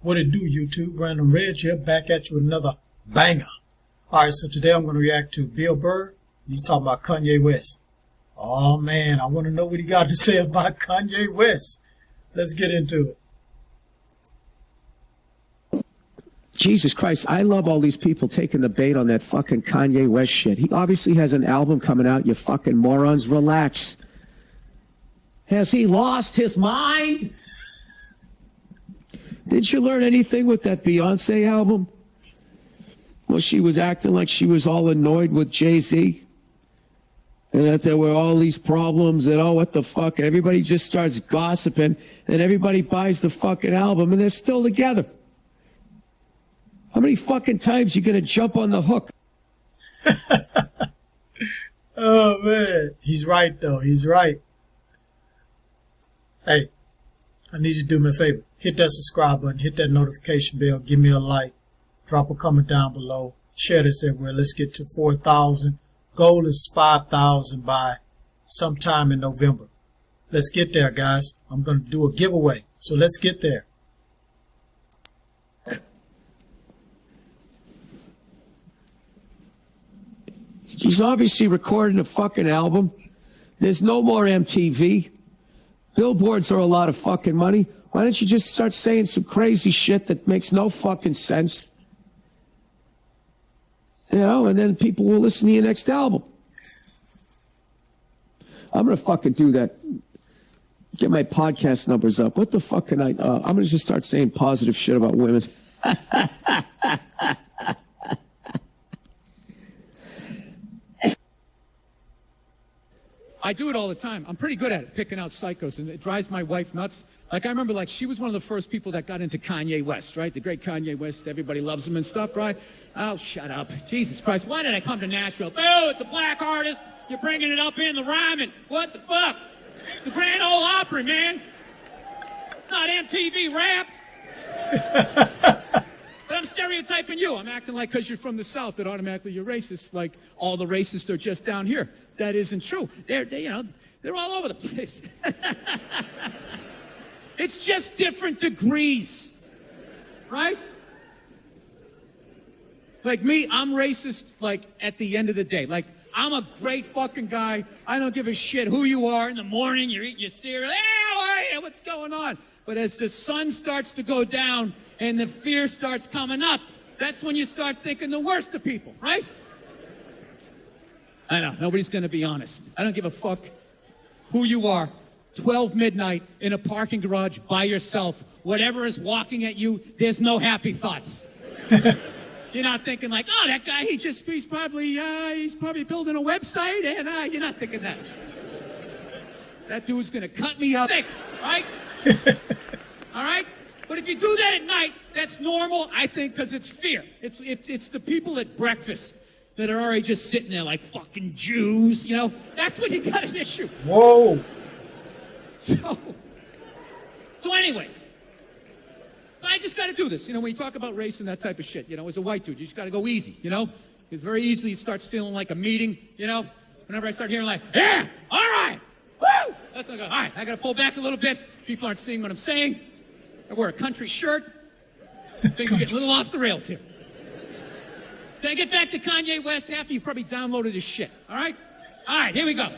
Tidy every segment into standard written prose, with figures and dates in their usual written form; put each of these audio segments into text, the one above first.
What it do, YouTube? Random Reg here, back at you with another banger. Alright, so today I'm going to react to Bill Burr. He's talking about Kanye West. Oh man, I want to know what he got to say about Kanye West. Let's get into it. Jesus Christ, I love all these people taking the bait on that fucking Kanye West shit. He obviously has an album coming out, you fucking morons. Relax. Has he lost his mind? Didn't you learn anything with that Beyonce album? Well, she was acting like she was all annoyed with Jay-Z. And that there were all these problems and, oh, what the fuck? And everybody just starts gossiping and everybody buys the fucking album and they're still together. How many fucking times you gonna jump on the hook? Oh man, he's right though, he's right. Hey, I need you to do me a favor. Hit that subscribe button, hit that notification bell, give me a like, drop a comment down below, share this everywhere. Let's get to 4,000. Goal is 5,000 by sometime in November. Let's get there, guys. I'm going to do a giveaway, so let's get there. He's obviously recording a fucking album. There's no more MTV. Billboards are a lot of fucking money. Why don't you just start saying some crazy shit that makes no fucking sense? You know, and then people will listen to your next album. I'm going to fucking do that. Get my podcast numbers up. What the fuck can I... I'm going to just start saying positive shit about women. I do it all the time. I'm pretty good at it, picking out psychos, and it drives my wife nuts. Like, I remember, like, she was one of the first people that got into Kanye West, right? The great Kanye West. Everybody loves him and stuff, right? Oh, shut up. Jesus Christ. Why did I come to Nashville? Oh, it's a black artist. You're bringing it up in the rhyming. What the fuck? It's the Grand Ole Opry, man. It's not MTV Raps. But I'm stereotyping you. I'm acting like because you're from the South that automatically you're racist. Like all the racists are just down here. That isn't true. They're all over the place. It's just different degrees, right? Like me, I'm racist, like, at the end of the day. Like, I'm a great fucking guy. I don't give a shit who you are. In the morning, you're eating your cereal. Hey, how are you? What's going on? But as the sun starts to go down and the fear starts coming up, that's when you start thinking the worst of people, right? I know, nobody's going to be honest. I don't give a fuck who you are. 12 midnight in a parking garage by yourself. Whatever is walking at you, there's no happy thoughts. You're not thinking like, oh, that guy, he's probably building a website, and you're not thinking that. That dude's gonna cut me up, right? All right? But if you do that at night, that's normal, I think, because it's fear. It's the people at breakfast that are already just sitting there like fucking Jews, you know? That's when you got an issue. Whoa. So anyway. I just got to do this. You know, when you talk about race and that type of shit, you know, as a white dude, you just got to go easy, you know? Because very easily it starts feeling like a meeting, you know? Whenever I start hearing like, yeah, all right, woo! That's like, all right, I got to pull back a little bit. People aren't seeing what I'm saying. I wear a country shirt. Things are getting a little off the rails here. Then I get back to Kanye West after you probably downloaded his shit, all right? All right, here we go.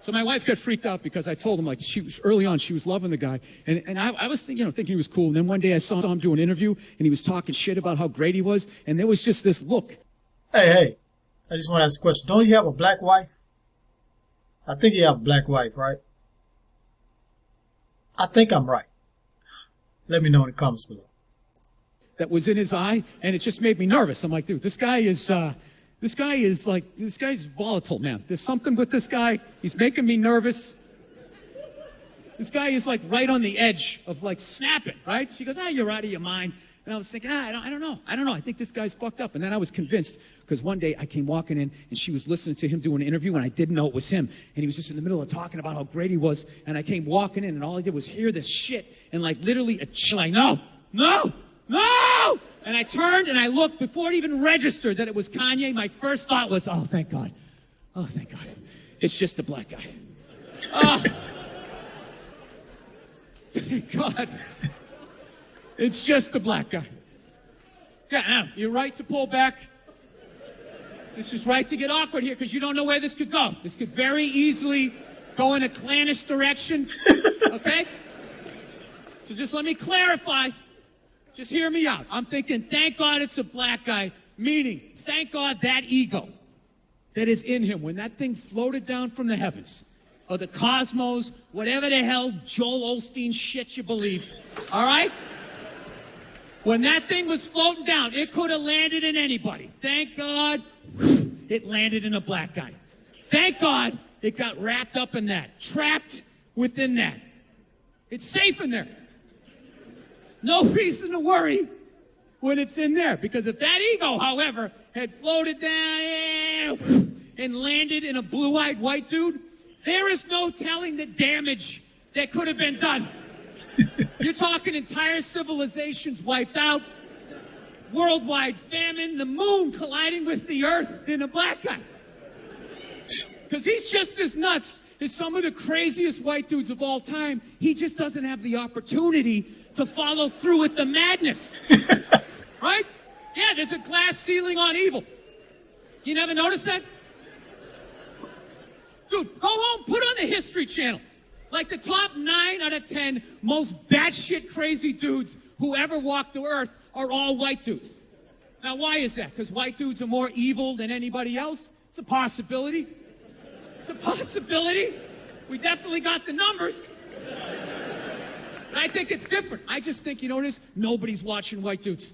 So my wife got freaked out because I told him, like, early on, she was loving the guy. And I was thinking he was cool. And then one day I saw him do an interview, and he was talking shit about how great he was. And there was just this look. Hey, I just want to ask a question. Don't he have a black wife? I think he have a black wife, right? I think I'm right. Let me know in the comments below. That was in his eye, and it just made me nervous. I'm like, dude, this guy's volatile, man. There's something with this guy. He's making me nervous. This guy is like right on the edge of like snapping, right? She goes, you're out of your mind. And I was thinking, I don't know. I think this guy's fucked up. And then I was convinced because one day I came walking in and she was listening to him do an interview and I didn't know it was him. And he was just in the middle of talking about how great he was. And I came walking in and all I did was hear this shit and like literally like, no. And I turned and I looked before it even registered that it was Kanye. My first thought was, oh, thank God. Oh, thank God. It's just a black guy. Oh, thank God. It's just the black guy. Yeah, now, you're right to pull back. This is right to get awkward here because you don't know where this could go. This could very easily go in a clannish direction, okay? So just let me clarify. Just hear me out. I'm thinking, thank God it's a black guy, meaning, thank God that ego that is in him, when that thing floated down from the heavens, or the cosmos, whatever the hell Joel Osteen shit you believe, all right? When that thing was floating down, it could have landed in anybody. Thank God it landed in a black guy. Thank God it got wrapped up in that, trapped within that. It's safe in there. No reason to worry when it's in there. Because if that ego, however, had floated down and landed in a blue-eyed white dude, there is no telling the damage that could have been done. You're talking entire civilizations wiped out, worldwide famine, the moon colliding with the earth in a black guy. Because he's just as nuts as some of the craziest white dudes of all time. He just doesn't have the opportunity to follow through with the madness. Right? Yeah, there's a glass ceiling on evil. You never notice that? Dude, go home, put on the History Channel. Like the top 9 out of 10 most batshit crazy dudes who ever walked the earth are all white dudes. Now, why is that? Because white dudes are more evil than anybody else? It's a possibility. It's a possibility. We definitely got the numbers. But I think it's different. I just think, you know what it is? Nobody's watching white dudes.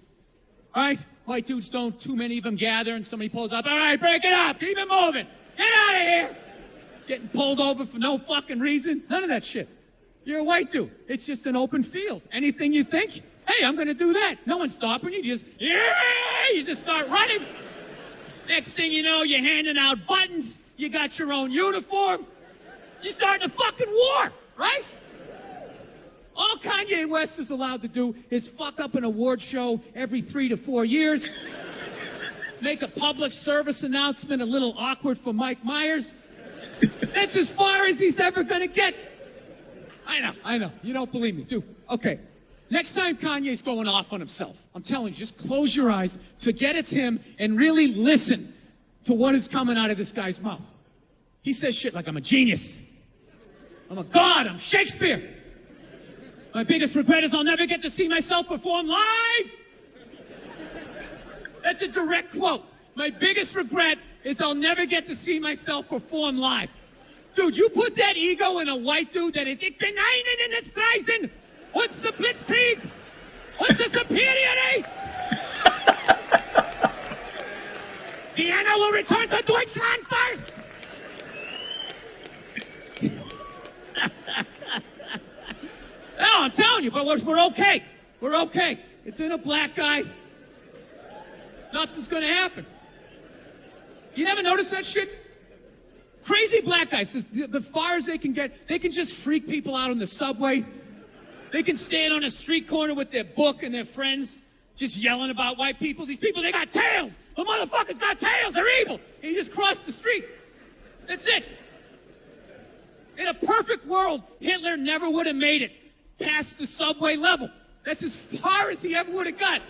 All right? White dudes don't, too many of them gather and somebody pulls up. All right, break it up. Keep it moving. Get out of here. Getting pulled over for no fucking reason. None of that shit. You're a white dude. It's just an open field. Anything you think, hey, I'm going to do that. No one's stopping you. You just start running. Next thing you know, you're handing out buttons. You got your own uniform. You're starting a fucking war, right? All Kanye West is allowed to do is fuck up an award show every 3 to 4 years. Make a public service announcement a little awkward for Mike Myers. That's as far as he's ever going to get. I know. You don't believe me, dude. Okay. Next time Kanye's going off on himself, I'm telling you, just close your eyes, forget it's him, and really listen to what is coming out of this guy's mouth. He says shit like, I'm a genius. I'm a god. I'm Shakespeare. My biggest regret is I'll never get to see myself perform live. That's a direct quote. My biggest regret is I'll never get to see myself perform live. Dude, you put that ego in a white dude that is, ich bin einen in das Reisen. What's the Blitzkrieg? What's the superior race? Vienna will return to Deutschland first. No, I'm telling you, but we're okay. We're okay. It's in a black guy. Nothing's going to happen. You never notice that shit? Crazy black guys, the far as they can get, they can just freak people out on the subway. They can stand on a street corner with their book and their friends, just yelling about white people. These people, they got tails. The motherfuckers got tails. They're evil. And you just cross the street. That's it. In a perfect world, Hitler never would have made it past the subway level. That's as far as he ever would have got.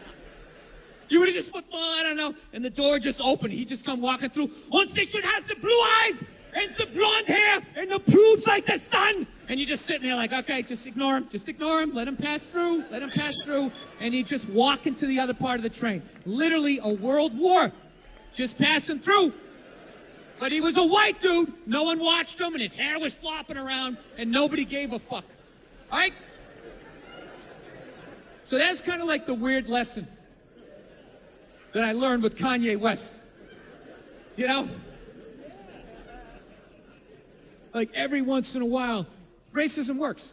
You would have just put, well, I don't know, and the door just opened. He'd just come walking through. One station has the blue eyes and the blonde hair and the pubes like the sun. And you're just sitting there like, okay, just ignore him. Just ignore him. Let him pass through. Let him pass through. And he'd just walk into the other part of the train. Literally a world war. Just passing through. But he was a white dude. No one watched him, and his hair was flopping around, and nobody gave a fuck. All right? So that's kind of like the weird lesson that I learned with Kanye West. You know? Like every once in a while, racism works.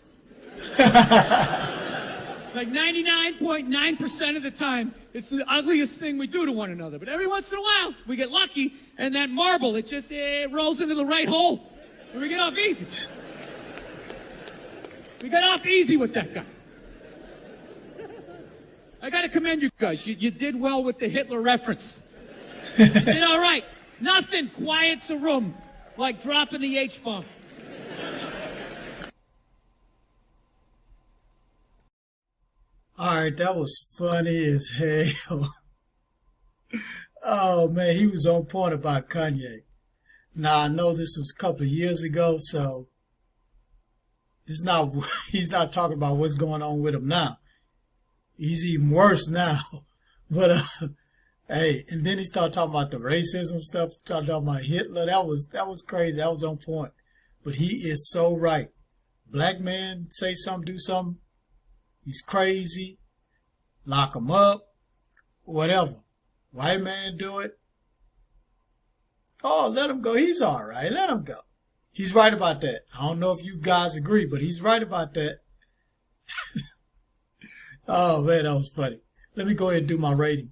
Like 99.9% of the time, it's the ugliest thing we do to one another. But every once in a while, we get lucky, and that marble, it rolls into the right hole, and we get off easy. We got off easy with that guy. I got to commend you guys. You did well with the Hitler reference. You did all right. Nothing quiets a room like dropping the H-bomb. All right, that was funny as hell. Oh man, he was on point about Kanye. Now I know this was a couple of years ago, so it's not he's not talking about what's going on with him now. He's even worse now. But hey, and then he started talking about the racism stuff, talking about Hitler. That was crazy. That was on point. But he is so right. Black man say something, do something. He's crazy. Lock him up. Whatever. White man do it. Oh, let him go. He's all right. Let him go. He's right about that. I don't know if you guys agree, but he's right about that. Oh man, that was funny. Let me go ahead and do my rating.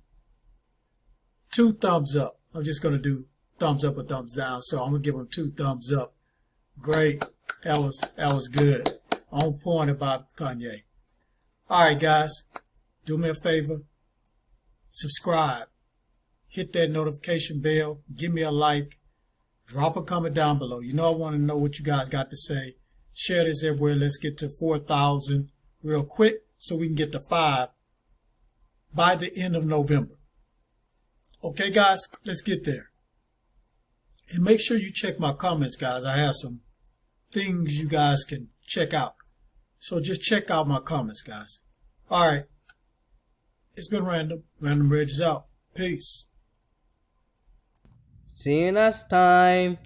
2 thumbs up. I'm just gonna do thumbs up or thumbs down. So I'm gonna give him 2 thumbs up. Great. That was good. On point about Kanye. All right, guys. Do me a favor. Subscribe. Hit that notification bell. Give me a like. Drop a comment down below. You know I want to know what you guys got to say. Share this everywhere. Let's get to 4,000 real quick so we can get to 5 by the end of November. Okay, guys, let's get there. And make sure you check my comments, guys. I have some things you guys can check out. So just check out my comments, guys. All right. It's been Random. Random Reg is out. Peace. See you next time.